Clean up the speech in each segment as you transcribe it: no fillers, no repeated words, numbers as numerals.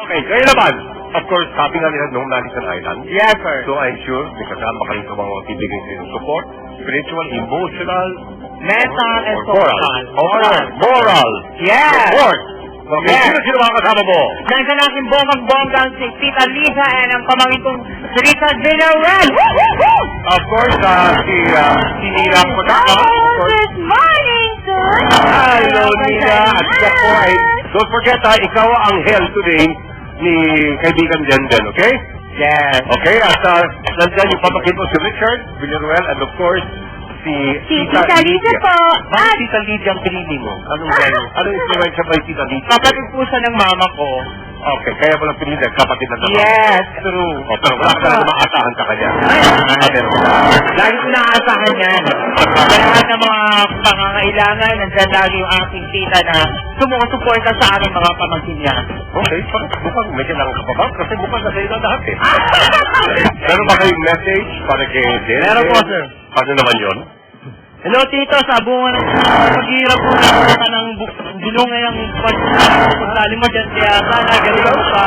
Okay, kaya naman, of course, sabi nga nila noong Nalisan Island. Yes, sir. So I'm sure, may kasama kayo sa mga bibigay sa inyo support, spiritual, emotional, Mental and moral. social. Moral. Yes. Support. Okay, Yes. sino mga kasama mo? Nandiyan natin bonggang-bonggang si Tita Lisa and ang pamangkin kong si Richard Villarreal. Of course, si Nina Pagkaka. Good morning, sir. Hello, Nina. At siya po ay, don't forget ikaw ang hell today ni kaibigan Denden, okay? Yes. Okay, at nandyan yung pamangkin mo si Richard Villarreal and of course, si Tita Lisa po. Bakit Tita Lydia ang pinili mo? Anong influensya ba yung Tita Lydia? Kapatid po siya ng mama ko. Okay, kaya mo lang pinili, kapatid na naman. Yes, true. O, pero wala ka na maasahan sa kanya. Lagi ko naaasahan yan. Lahat ng mga pangangailangan, nandiyan lagi yung aking tita na sumusuporta sa aming mga pamangkin niya. Okay, mukhang may kailangan ka pa ba? Kasi mukhang nasa ilo lahat eh. Meron ba kayong message para kay Denden? Meron po, sir. Ano naman yun? Hello, tito. Sa bunga ng paghihirap ko na ng bulungay ang pagdali mo dyan. Kaya sana ganun mo pa.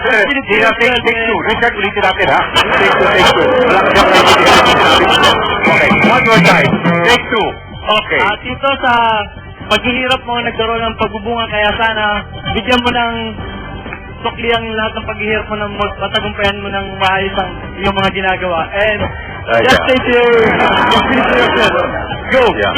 Sir, take two. Richard, ulitin natin ha. Take two. Wala ka siyang ulitin. Okay, one more time. Take two. Okay. Tito, sa paghihirap mo, nagkaroon ng pagbubunga. Kaya sana bigyan mo ng sukli ang lahat ng paghihirap mo ng matagumpayan mo ng maayos ang iyong mga ginagawa. And just take your go. Yeah.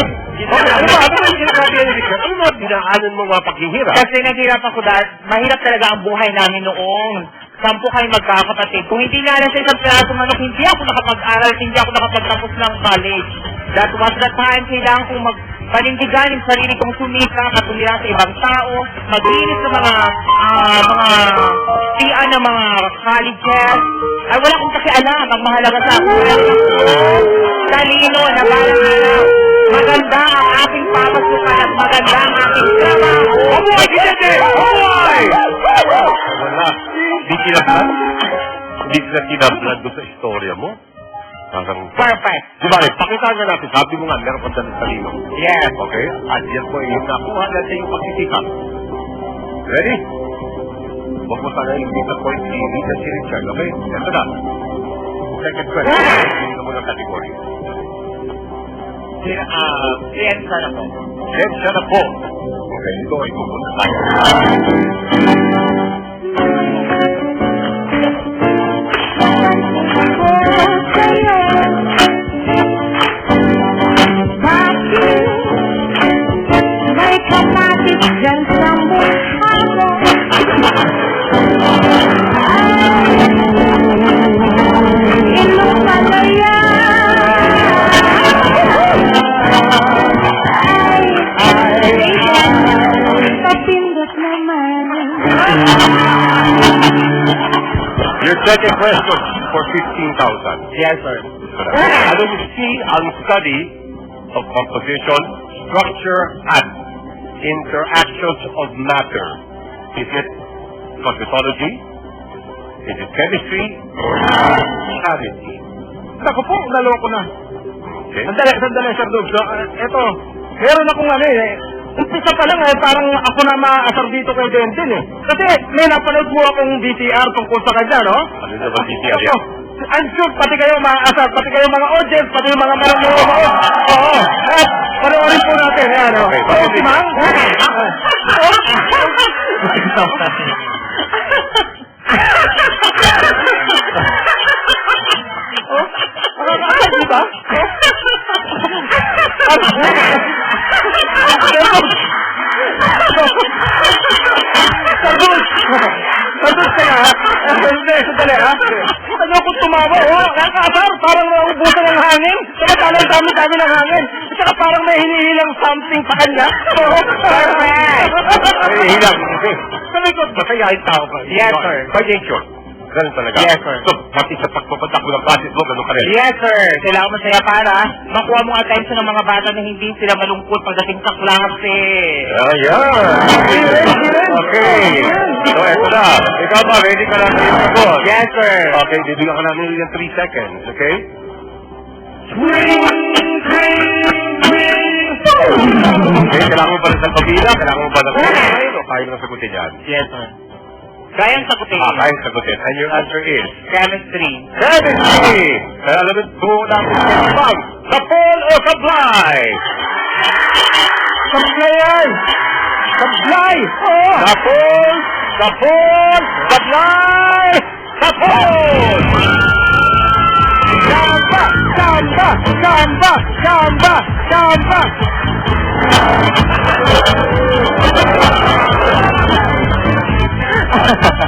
Ano ba dinaanan mo mga paghihirap? Kasi naghirap ako dahil mahirap talaga ang buhay namin noong 10 kayo magkakapatid. Kung hindi nga lang sa isang piraso manok, hindi ako nakapag-aral, hindi ako nakapagtapos ng college. That was the time kailangan kong panindigan yung sarili kong sumika, katulira sa ibang tao, maglinis sa mga tiyan ng mga colleges. Ay, wala akong pakialam. Ang mahalaga sa akin. Talino, nabalang maganda ang aking papasukan at maganda ang aking trabaho. Amoy! Ginete! Amoy! Wala. Hindi kinablan? Hindi sila kinablan doon sa istorya mo? Perfect. Diba, pakita nga natin. Sabi mo nga, meron ka dyan ng talino. Yes. Okay? At yan po yung nakuha natin yung pagsisikap. Ready? Huwag mo sana yung dito po yung dito si Richard. Okay? Ito na. Second question. Hindi mo ng category. Science na po. Science na po. Okay, ito ay pupunta tayo. May kapatid dyan sa mukha mo. Inumalaya. Papindot naman. Your second question for 15,000. Yes, sir. Ano yung C ang study of composition, structure, and interactions of matter? Is it cosmetology? Is it chemistry? Or charity? Ako po, dalawa ko na. Okay. Sandali, Sir Dog. Ito, meron akong umpisa pa lang parang ako na maasar dito kay Denden eh. Kasi may napanood mo akong VTR tungkol sa kanya, no? Ano na ba DTR yan? I'm sure pati kayo maasar, pati kayo mga audience, pati yung mga manonood. Oo. At panoorin po natin. Yan, o. Okay, Oo, si Mang. Nakakaasar, di ba? Sagot ka na, ha? Sandali, ha? Ano kung tumawa, oh? Nakakasar, parang naubusan ng hangin. Samantalang dami-dami ng hangin. At saka parang may hinihilang something sa kanya. Perfect! Ay, hilang. Sabi ko, masayahin tao ka. Yes, sir. By nature. Ganun talaga. Yes, sir. So, pati sa pagpapatak mo ng basis mo, ganun ka rin. Yes, sir. Kailangan masaya para makuha mong attention ng mga bata na hindi sila malungkot pagdating sa klase. Ayan. Okay. So, eto na. Ikaw ba, ready ka na sa iyong sagot? Yes, sir. Okay, bibigyan ka namin yung 3 seconds, okay? Swing, swing, swing, Okay, kailangan mo ba ng pabila? Kailangan mo ba ng o kaya mo na sagutin yan? Yes, sir. Kayang sagutin. Kaya sagutin. And your answer is? Chemistry. Chemistry! Kaya alam mo natin bang Sapol o Sablay? Sablay! Sablay! Oo! Sapol! Sapol! Sablay! Sapol! Samba! Samba! Samba! Samba! Samba!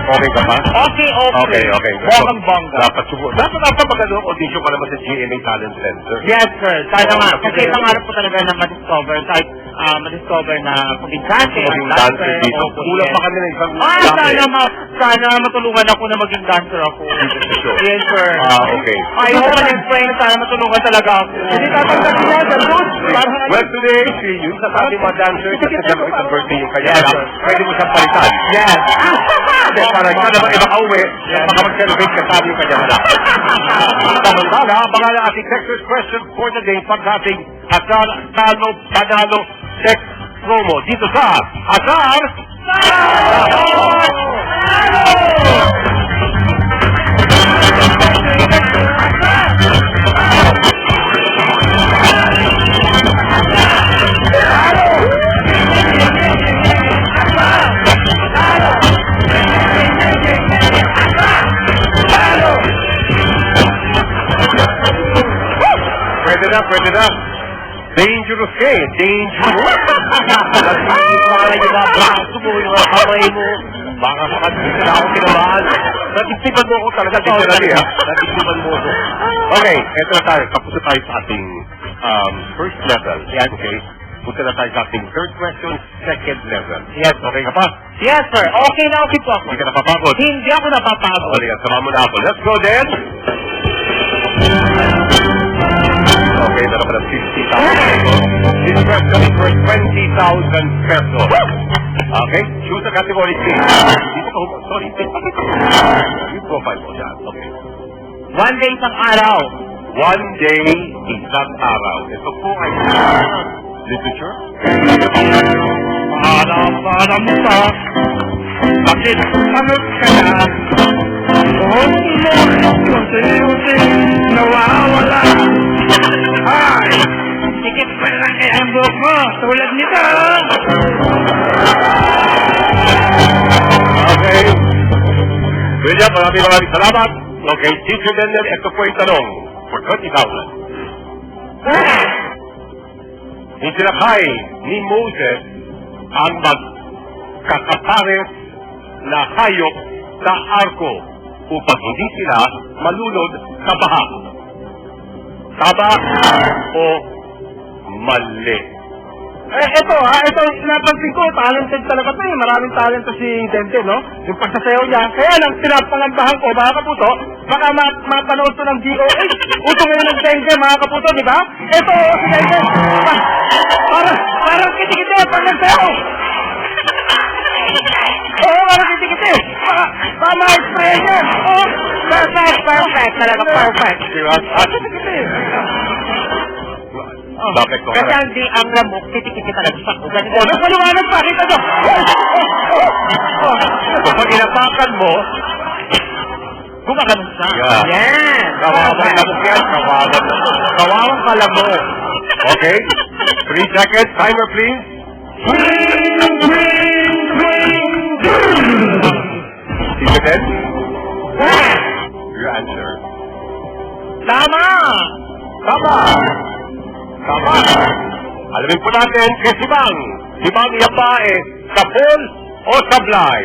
Okay ka ba? Okay, okay. Okay. Bonggang-bongga. Dapat magano audition ka naman sa GMA Talent Center. Yes, sir. Sana nga. Okay. Kasi pangarap ko talaga na ma-discover. Kahit ma-discover na kung dance, Maging dancer dito. Kulang pa kami ng isang sana matulungan ako na maging dancer ako. Yes, sir. Okay. I hope and pray na sana matulungan talaga ako. Hindi tatanggap niya sa loot. Well, today, yung sa ating mga dancers, kasi naman isang birthday yung kanya. Yes, sir. Pwede mo siyang palitan. Yes. Para ikaw naman makauwi, baka mag-celebrate ka sa yung kanya wala. Samantala, abangan ang ating Texas question for the day pag-ating Asar Talo Panalo Tex Promo dito sa Asar Pwede na. Dangerous ka eh. Dangerous. Nagsisimula yung mga braso mo, yung mga kamay mo. Baka makatipid ako kinabahan. Natiptiban mo ako talaga. Literally ha. Natiptiban mo ako. Okay, eto na tayo. Tapos na tayo sa ating first level. Yan, okay. Punta na tayo sa ating third question, second level. Yes. Okay ka pa? Yes, sir. Okay na okay po ako. Hindi ka napapagod. Hindi ako napapagod. Okay, sama mo na ako. Let's go then. Okay, meron ka ng 50,000 pesos. This question is for 20,000 pesos. Okay, choose the category 3. Dito ka sorry. Yung profile mo yan. Okay. One day isang araw. One day, isang araw. Ito po ay literature. Para mo pa. Bakit ano ka na? Unti-unti nawawala. Ay! Sikip pa lang kaya ang buhok mo. Tulad nito. Okay. William, maraming salamat. Okay, Teacher Daniel, ito po yung tanong for 20,000. Itinakay ni Moses ang magkakapares na hayop sa arko upang hindi sila malunod sa baha. Tama o mali? Ito napansin ko, talented talaga to eh. Maraming talento si Dente, no? Yung pagsasayaw niya. Kaya lang, pinapangambahan ko, mga kapuso, baka mapanood to ng DOH. Uso ngayon ng Dente, mga kapuso, di ba? Ito, si Dente. Parang kiti-kiti, pag nagsayaw. Oo, parang kiti-kiti. Tama, spray niya. Oh, Perfect. Talaga perfect. Diba? kiti-kiti. Bakit ko? Kasi ang lamok, kitikiti talaga sa ugan. Nagpaliwanag pa, kita nyo. Kapag inapakan mo, Gumaganon siya. Yeah. Yan. kawawang lamok yan. Kawawang kalamok. Okay? 3 seconds. Timer, please. Teacher Den? Your answer. Tama! Tama! Tama! Alamin po natin kay Sibang. Sibang yan ba sapol o sablay?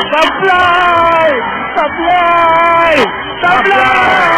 Sablay! Sablay! Sablay!